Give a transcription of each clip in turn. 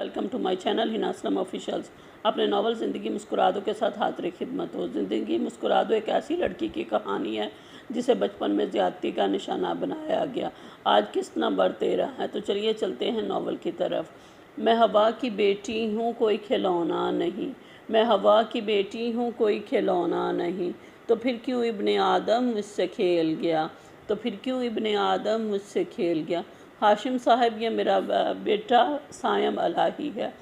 Welcome to my channel Hina Aslam officials. अपने novel ज़िंदगी मुस्कुरा दो के साथ हाजिर खिदमत हो। ज़िंदगी मुस्कुरा दो एक ऐसी लड़की की कहानी है जिसे बचपन में ज़्यादती का निशाना बनाया गया। आज किस्ना बरतेरा है, तो चलिए चलते हैं नावल की तरफ। मैं हवा की बेटी हूँ कोई खिलौना नहीं, मैं हवा की बेटी हूँ कोई खिलौना नहीं, तो फिर क्यों इब्ने आदम मुझसे खेल गया, तो फिर क्यों इब्ने आदम मुझसे खेल गया। हाशिम साहब, ये मेरा बेटा सायम अलाही है।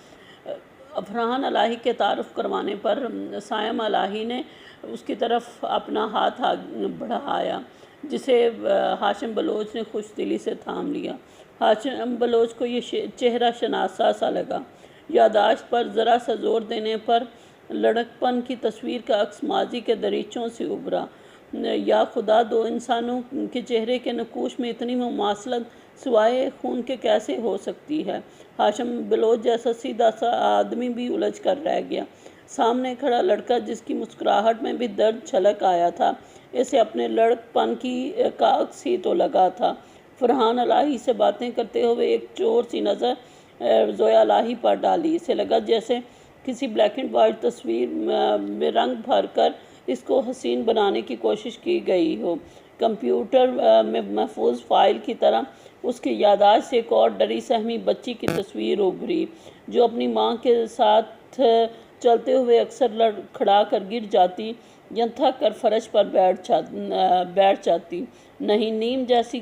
फरहान अलाही के तारुफ़ करवाने पर सायम अलाही ने उसकी तरफ अपना हाथ बढ़ाया, जिसे हाशिम बलोच ने खुश दिली से थाम लिया। हाशिम बलोच को ये चेहरा शनासा सा लगा। यादाश्त पर ज़रा सा जोर देने पर लड़कपन की तस्वीर का अक्स माजी के दरीचों से उभरा। या खुदा, दो इंसानों के चेहरे के नकूश में इतनी मुमासलत सिवाय खून के कैसे हो सकती है। हाशिम बलोच जैसा सीधा सा आदमी भी उलझ कर रह गया। सामने खड़ा लड़का, जिसकी मुस्कुराहट में भी दर्द झलक आया था, इसे अपने लड़कपन की का अक्स ही तो लगा था। फरहान अलाही से बातें करते हुए एक चोर सी नज़र ज़ोया अलाही पर डाली। इसे लगा जैसे किसी ब्लैक एंड वाइट तस्वीर में रंग भर कर इसको हसीन बनाने की कोशिश की गई हो। कंप्यूटर में महफूज फाइल की तरह उसकी याददाश्त से एक और डरी सहमी बच्ची की तस्वीर उभरी, जो अपनी माँ के साथ चलते हुए अक्सर लड़खड़ा कर गिर जाती या थक कर फर्श पर बैठ जाती। नहीं, नीम जैसी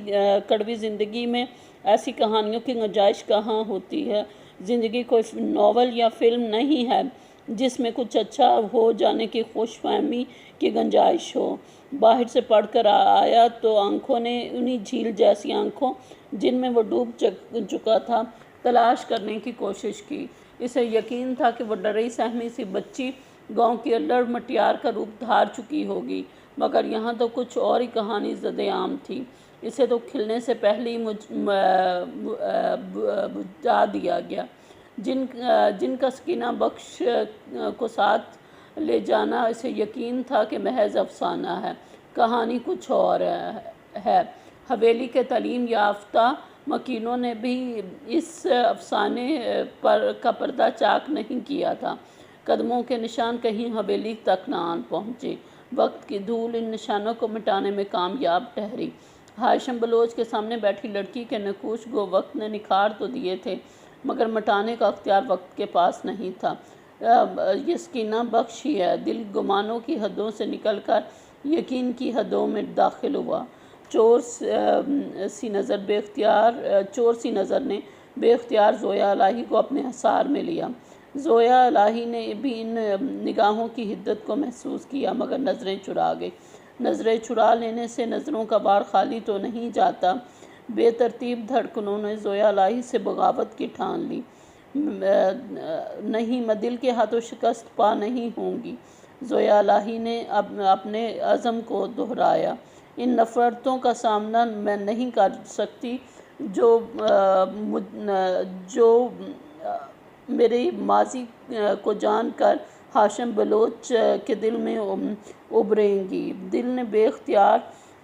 कड़वी ज़िंदगी में ऐसी कहानियों की गुंजाइश कहाँ होती है। ज़िंदगी कोई नावल या फिल्म नहीं है जिसमें कुछ अच्छा हो जाने की खुशफहमी की गुंजाइश हो। बाहर से पढ़कर आया तो आंखों ने उन्हीं झील जैसी आंखों जिनमें वो डूब चुका था तलाश करने की कोशिश की। इसे यकीन था कि वो डरी सहमी सी बच्ची गांव की अल्लड़ मटियार का रूप धार चुकी होगी, मगर यहाँ तो कुछ और ही कहानी ज़द-ए-आम थी। इसे तो खिलने से पहले ही बुझा दिया गया। जिनका सकीना बख्श को साथ ले जाना इसे यकीन था कि महज अफसाना है, कहानी कुछ और है। हवेली के तालीम याफ्ता मकीनों ने भी इस अफसाने का पर्दा चाक नहीं किया था। कदमों के निशान कहीं हवेली तक न आन पहुँचे। वक्त की धूल इन निशानों को मिटाने में कामयाब ठहरी। हाशिम बलोच के सामने बैठी लड़की के नकूश को वक्त ने निखार तो दिए थे, मगर मिटाने का अख्तियार वक्त के पास नहीं था। ये सकीना बख्श ही है। दिल गुमानों की हदों से निकलकर यकीन की हदों में दाखिल हुआ। चोर सी नज़र ने बेख्तियार ज़ोया अलाही को अपने हसार में लिया। ज़ोया अलाही ने भी इन निगाहों की हिद्दत को महसूस किया, मगर नज़रें चुरा गई। नज़रें चुरा लेने से नज़रों का बार खाली तो नहीं जाता। बेतरतीब धड़कनों ने ज़ोया अलाही से बगावत की ठान ली। नहीं, मैं दिल के हाथों शिकस्त पा नहीं होंगी। ज़ोया अलाही ने अपने अज़म को दोहराया। इन नफ़रतों का सामना मैं नहीं कर सकती जो मेरे माजी को जानकर हाशिम बलोच के दिल में उभरेंगी। दिल ने बेख्तियार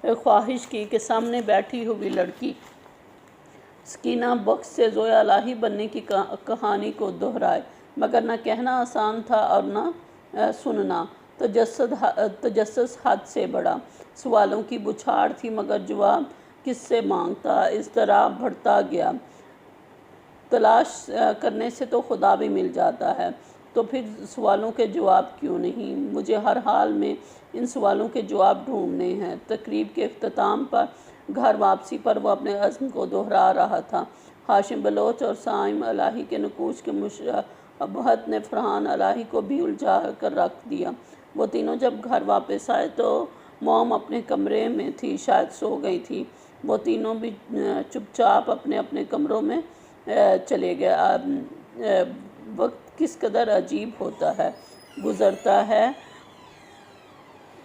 ख्वाहिश की कि सामने बैठी हुई लड़की सकीना बख्श से ज़ोया अलाही बनने की कहानी को दोहराए, मगर न कहना आसान था और न सुनना। तजस्सुस हद से बड़ा। सवालों की बुछाड़ थी, मगर जवाब किससे मांगता। इस तरह बढ़ता गया। तलाश करने से तो खुदा भी मिल जाता है, तो फिर सवालों के जवाब क्यों नहीं। मुझे हर हाल में इन सवालों के जवाब ढूंढने हैं। तकरीब के इख्तिताम पर घर वापसी पर वो अपने अज़्म को दोहरा रहा था। हाशिम बलोच और सायम अलाही के नकूश के मुशबहत ने फरहान अलाही को भी उलझा कर रख दिया। वो तीनों जब घर वापस आए तो मॉम अपने कमरे में थी, शायद सो गई थी। वो तीनों भी चुपचाप अपने अपने कमरों में चले गए। वक्त किस कदर अजीब होता है, गुज़रता है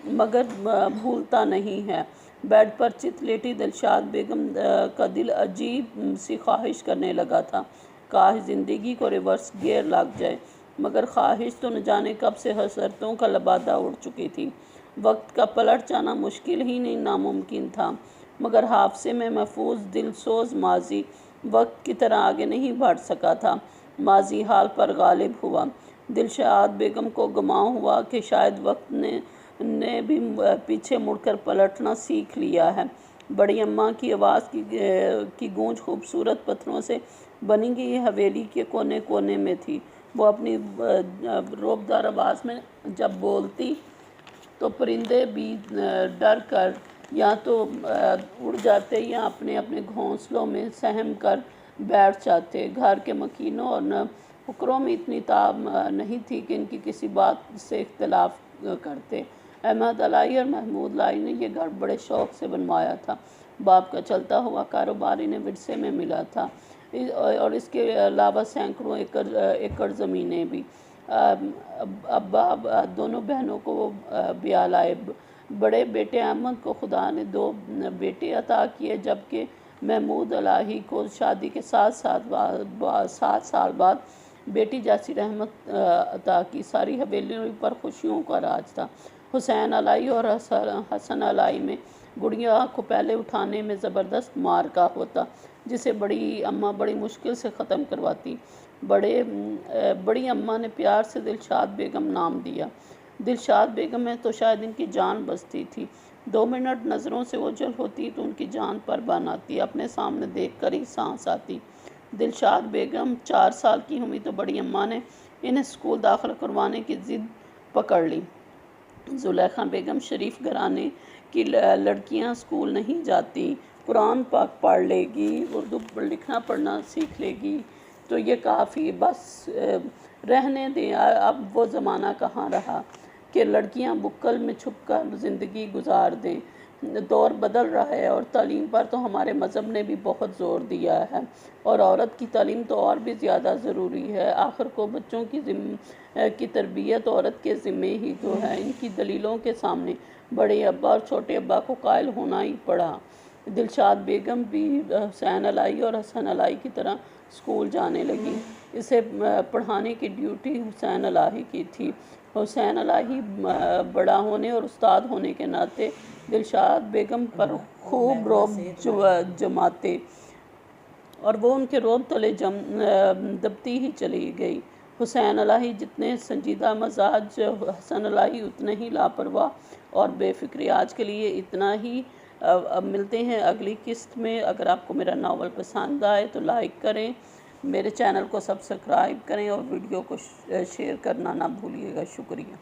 मगर भूलता नहीं है। बेड पर चित लेटी दिलशाद बेगम का दिल अजीब सी ख्वाहिश करने लगा था, काश ज़िंदगी को रिवर्स गियर लग जाए, मगर ख्वाहिश तो न जाने कब से हसरतों का लबादा उड़ चुकी थी। वक्त का पलट जाना मुश्किल ही नहीं, नामुमकिन था, मगर हादसे में महफूज दिलसोज माजी वक्त की तरह आगे नहीं बढ़ सका था। ماضی حال پر غالب ہوا۔ دلشاد بیگم کو گمان ہوا کہ شاید وقت نے بھی پیچھے مڑ کر پلٹنا سیکھ لیا ہے۔ بڑی اماں کی آواز کی گونج خوبصورت پتھروں سے بنی گئی حویلی کے کونے کونے میں تھی۔ وہ اپنی روبدار آواز میں جب بولتی تو پرندے بھی ڈر کر یا تو اڑ جاتے یا اپنے اپنے گھونسلوں میں سہم کر بیٹھ جاتے۔ گھر کے مکینوں اور پکروں میں اتنی تاب نہیں تھی کہ ان کی کسی بات سے اختلاف کرتے۔ احمد الائی اور محمود الائی نے یہ گھر بڑے شوق سے بنوایا تھا۔ باپ کا چلتا ہوا کاروبار انہیں ورثے میں ملا تھا، اور اس کے علاوہ سینکڑوں ایکڑ زمینیں بھی۔ ابا دونوں بہنوں کو بیاہ لائے۔ بڑے بیٹے احمد کو خدا نے 2 بیٹے عطا کیے، جبکہ محمود الائی کو شادی کے 7 سال بعد بیٹی جیسی رحمت عطا کی۔ ساری حویلیوں پر خوشیوں کا راج تھا۔ حسین الائی اور حسن الائی میں گڑیا کو پہلے اٹھانے میں زبردست معرکہ ہوتا، جسے بڑی اماں بڑی مشکل سے ختم کرواتی۔ بڑی اماں نے پیار سے دلشاد بیگم نام دیا۔ دلشاد بیگم میں تو شاید ان کی جان بستی تھی۔ 2 منٹ نظروں سے اوجھل ہوتی تو ان کی جان پر بن آتی، اپنے سامنے دیکھ کر ہی سانس آتی۔ دلشاد بیگم 4 سال کی ہوئی تو بڑی اماں نے انہیں اسکول داخل کروانے کی ضد پکڑ لی۔ زلیخا بیگم شریف گھرانے کی لڑکیاں اسکول نہیں جاتی، قرآن پاک پڑھ لے گی، اردو لکھنا پڑھنا سیکھ لے گی تو یہ کافی، بس رہنے دیں۔ اب وہ زمانہ کہاں رہا کہ لڑکیاں بکل میں چھپ کر زندگی گزار دیں۔ دور بدل رہا ہے اور تعلیم پر تو ہمارے مذہب نے بھی بہت زور دیا ہے، اور عورت کی تعلیم تو اور بھی زیادہ ضروری ہے۔ آخر کو بچوں کی تربیت عورت کے ذمے ہی تو ہے۔ ان کی دلیلوں کے سامنے بڑے ابا اور چھوٹے ابا کو قائل ہونا ہی پڑا۔ دلشاد بیگم بھی حسین الائی اور حسن الائی کی طرح اسکول جانے لگی۔ اسے پڑھانے کی ڈیوٹی حسین الائی کی تھی۔ حسین الائی بڑا ہونے اور استاد ہونے کے ناطے دلشاد بیگم پر خوب رعب جماتے، اور وہ ان کے رعب تلے دبتی ہی چلی گئی۔ حسین الائی جتنے سنجیدہ مزاج، حسن الائی اتنے ہی لاپرواہ اور بے فکر۔ آج کے لیے اتنا ہی۔ اب ملتے ہیں اگلی قسط میں۔ اگر آپ کو میرا ناول پسند آئے تو لائک کریں، میرے چینل کو سبسکرائب کریں اور ویڈیو کو شیئر کرنا نہ بھولیے گا۔ شکریہ۔